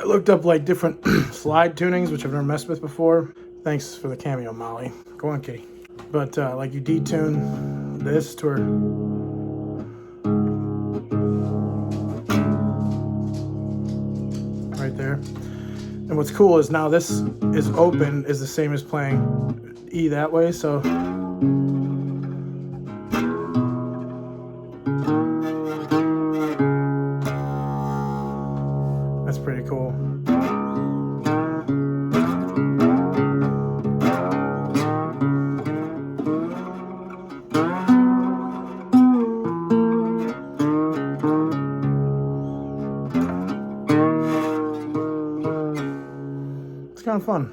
I looked up like different slide tunings, which I've never messed with before. Thanks for the cameo, Molly. Go on, kitty. But like you detune this to her. Right there. And what's cool is now this is open, is the same as playing E that way, so that's pretty cool. It's kind of fun.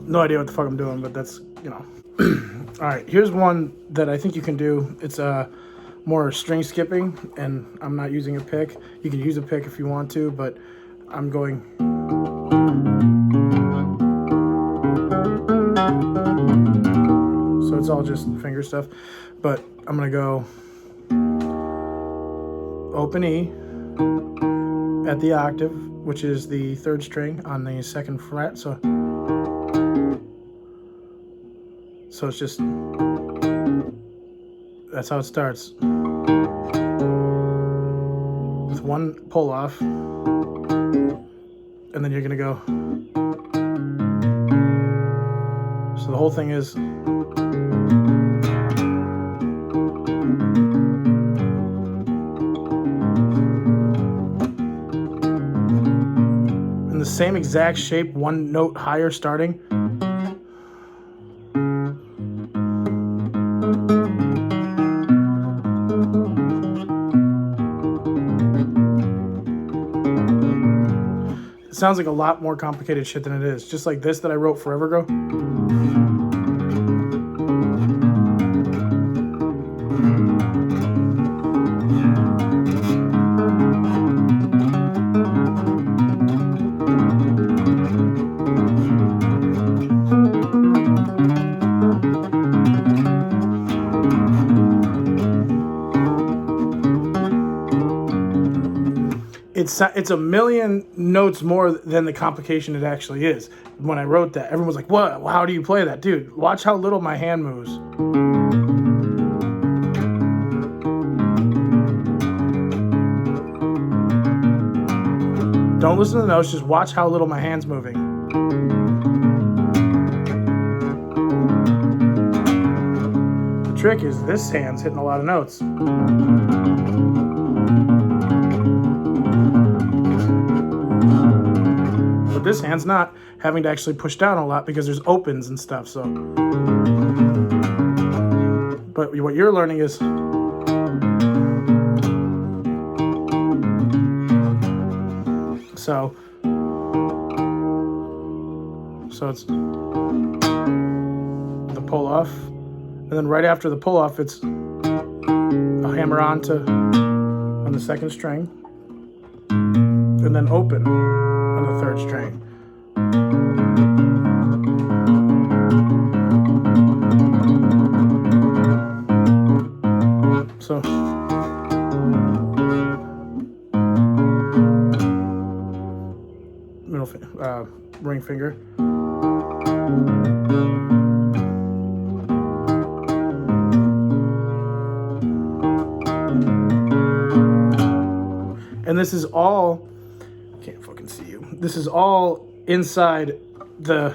No idea what the fuck I'm doing, but that's, you know. All right, here's one that I think you can do. It's more string skipping, and I'm not using a pick. You can use a pick if you want to, but I'm going. So it's all just finger stuff, but I'm gonna go open E at the octave, which is the 3rd string on the 2nd fret. So it's just, that's how it starts. With one pull off, and then you're gonna go. So the whole thing is, in the same exact shape, one note higher starting. It sounds like a lot more complicated shit than it is. Just like this that I wrote forever ago. It's a million notes more than the complication it actually is. When I wrote that, everyone was like, what? How do you play that? Dude, watch how little my hand moves. Don't listen to the notes, just watch how little my hand's moving. The trick is this hand's hitting a lot of notes. But this hand's not, having to actually push down a lot because there's opens and stuff, so. But what you're learning is, so it's the pull off, and then right after the pull off, it's a hammer on the 2nd string, and then open on the 3rd string. So ring finger. And this is all, can't fucking see you. This is all inside the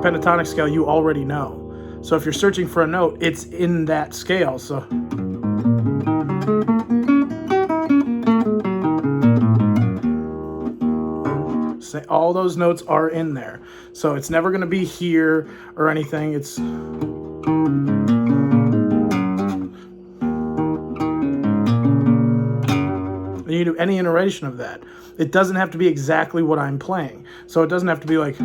pentatonic scale you already know. So if you're searching for a note, it's in that scale. So all those notes are in there. So it's never going to be here or anything. It's And you do any iteration of that. It doesn't have to be exactly what I'm playing. So it doesn't have to be like,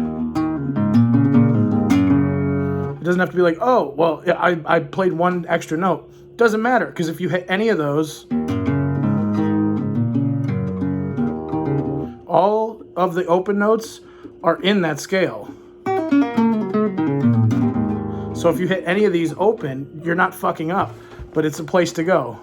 oh, well, I played one extra note. Doesn't matter, because if you hit any of those, all of the open notes are in that scale. So if you hit any of these open, you're not fucking up, but it's a place to go.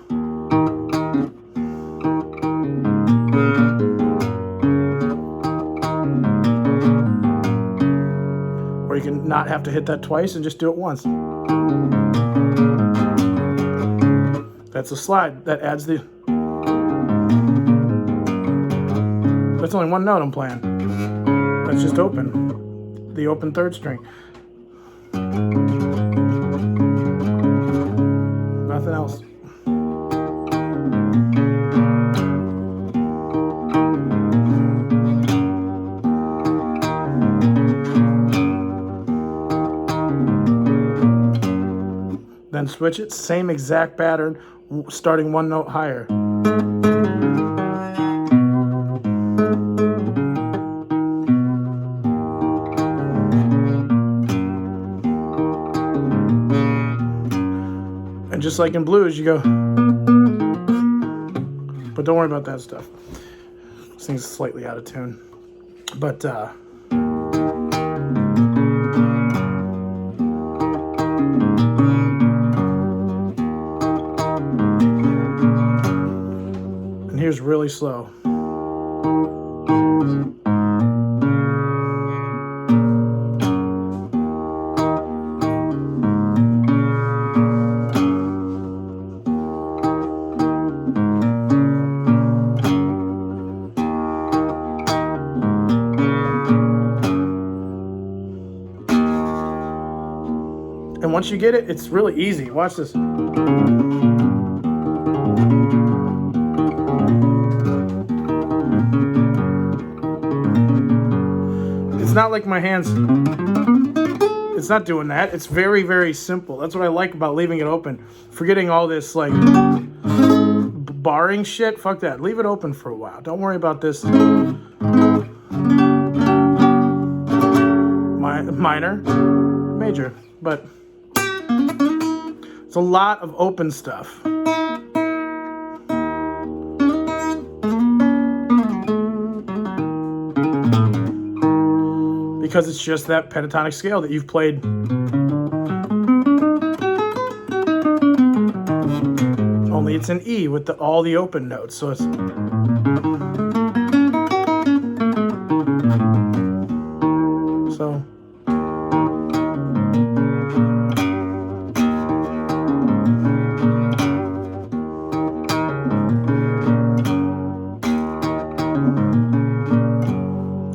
Or you can not have to hit that twice and just do it once. That's a slide. That adds the... That's only one note I'm playing. That's just open. The open third string. Nothing else. Then switch it, same exact pattern, starting one note higher. And just like in blues, you go, but don't worry about that stuff. This thing's slightly out of tune. But, and here's really slow. And once you get it, it's really easy. Watch this. It's not like my hands, it's not doing that. It's very, very simple. That's what I like about leaving it open. Forgetting all this like barring shit. Fuck that. Leave it open for a while. Don't worry about this. Minor, major, but it's a lot of open stuff. Because it's just that pentatonic scale that you've played. Only it's an E with all the open notes, so it's... So...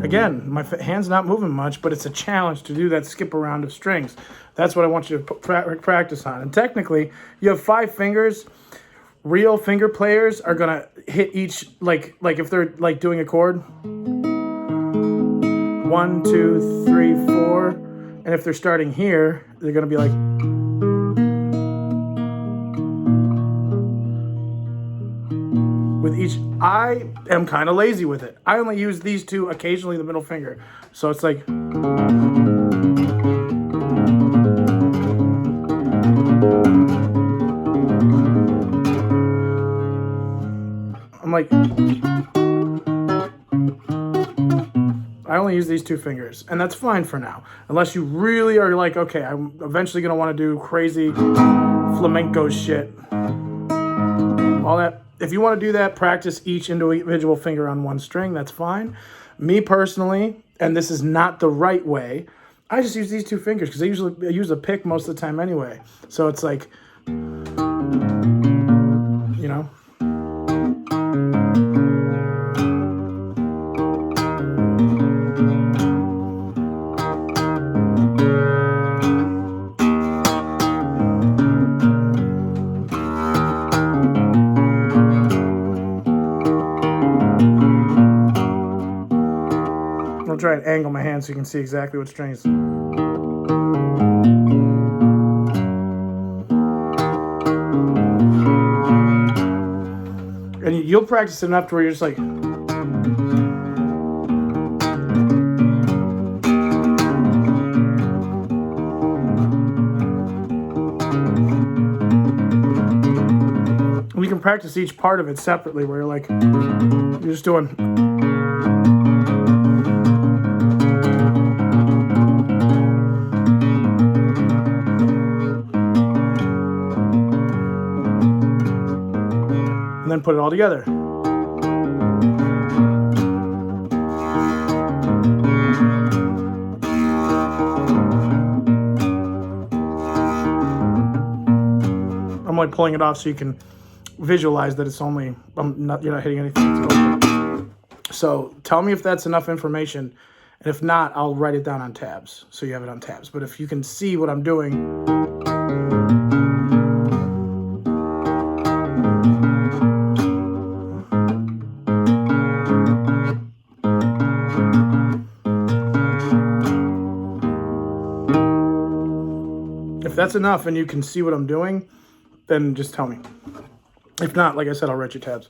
Again, my hand's not moving much, but it's a challenge to do that skip around of strings. That's what I want you to practice on. And technically, you have 5 fingers. Real finger players are gonna hit each, like if they're like doing a chord. 1, 2, 3, 4. And if they're starting here, they're gonna be like... With each, I am kind of lazy with it. I only use these two, occasionally the middle finger. So it's like... I'm like... I only use these 2 fingers. And that's fine for now. Unless you really are like, okay, I'm eventually going to want to do crazy flamenco shit. All that... If you want to do that, practice each individual finger on one string. That's fine. Me personally, and this is not the right way, I just use these 2 fingers because I use a pick most of the time anyway. So it's like, you know. I'll try and angle my hand so you can see exactly what strings. And you'll practice enough to where you're just like... We can practice each part of it separately where you're like, you're just doing... And then put it all together. I'm like pulling it off so you can visualize that it's only, you're not hitting anything. So tell me if that's enough information, and if not, I'll write it down on tabs so you have it on tabs. But if you can see what I'm doing, if that's enough and you can see what I'm doing, then just tell me. If not, like I said, I'll write you tabs.